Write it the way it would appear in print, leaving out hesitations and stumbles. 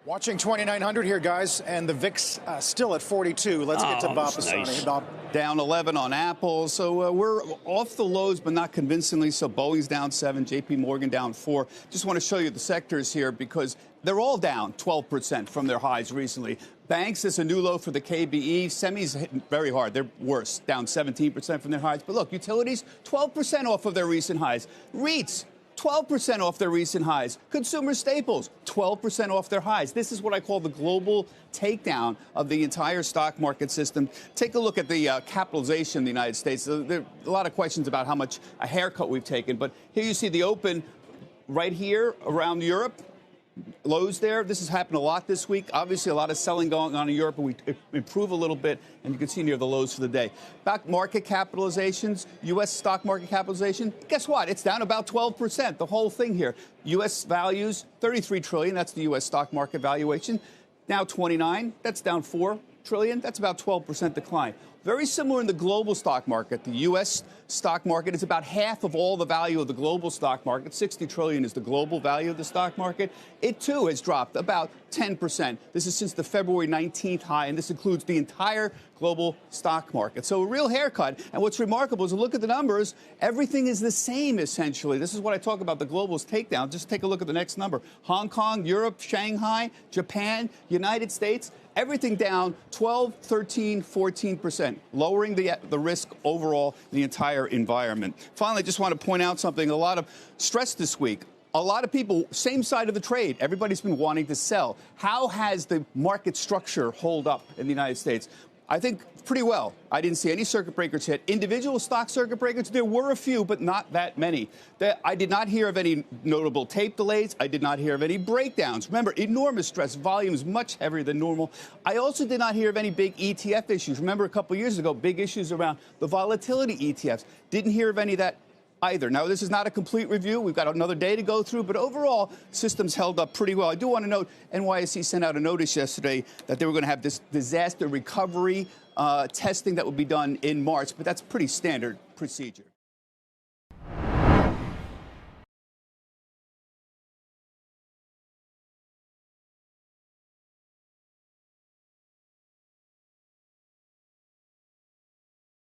Watching 2,900 here, guys, and the VIX still at 42. Let's get to Bob Pisani. Nice. Bob. Down 11 on Apple. So we're off the lows, but not convincingly. So Boeing's down 7, J.P. Morgan down 4. Just want to show you the sectors here because they're all down 12% from their highs recently. Banks is a new low for the KBE. Semis hitting very hard. They're worse, down 17% from their highs. But look, utilities, 12% off of their recent highs. REITs, 12% off their recent highs. Consumer staples, 12% off their highs. This is what I call the global takedown of the entire stock market system. Take a look at the capitalization in the United States. There are a lot of questions about how much a haircut we've taken. But here you see the open right here around Europe. Lows there. This has happened a lot this week. Obviously, a lot of selling going on in Europe, and we improve a little bit, and you can see near the lows for the day. Back market capitalizations, U.S. stock market capitalization, guess what? It's down about 12%, the whole thing here. U.S. values, $33 trillion. That's the U.S. stock market valuation. Now 29. That's down $4 trillion. That's about 12% decline. Very similar in the global stock market. The U.S. stock market is about half of all the value of the global stock market. $60 trillion is the global value of the stock market. It, too, has dropped about 10%. This is since the February 19th high, and this includes the entire global stock market. So a real haircut. And what's remarkable is to look at the numbers. Everything is the same, essentially. This is what I talk about the global's takedown. Just take a look at the next number. Hong Kong, Europe, Shanghai, Japan, United States. Everything down 12, 13, 14%, lowering the risk overall in the entire environment. Finally, I just want to point out something. A lot of stress this week. A lot of people, same side of the trade. Everybody's been wanting to sell. How has the market structure hold up in the United States? I think pretty well. I didn't see any circuit breakers hit. Individual stock circuit breakers, there were a few, but not that many. I did not hear of any notable tape delays. I did not hear of any breakdowns. Remember, enormous stress, volumes much heavier than normal. I also did not hear of any big ETF issues. Remember a couple years ago, big issues around the volatility ETFs. Didn't hear of any of that either. Now, this is not a complete review. We've got another day to go through, but overall, systems held up pretty well. I do want to note NYSE sent out a notice yesterday that they were going to have this disaster recovery testing that would be done in March, but that's pretty standard procedure.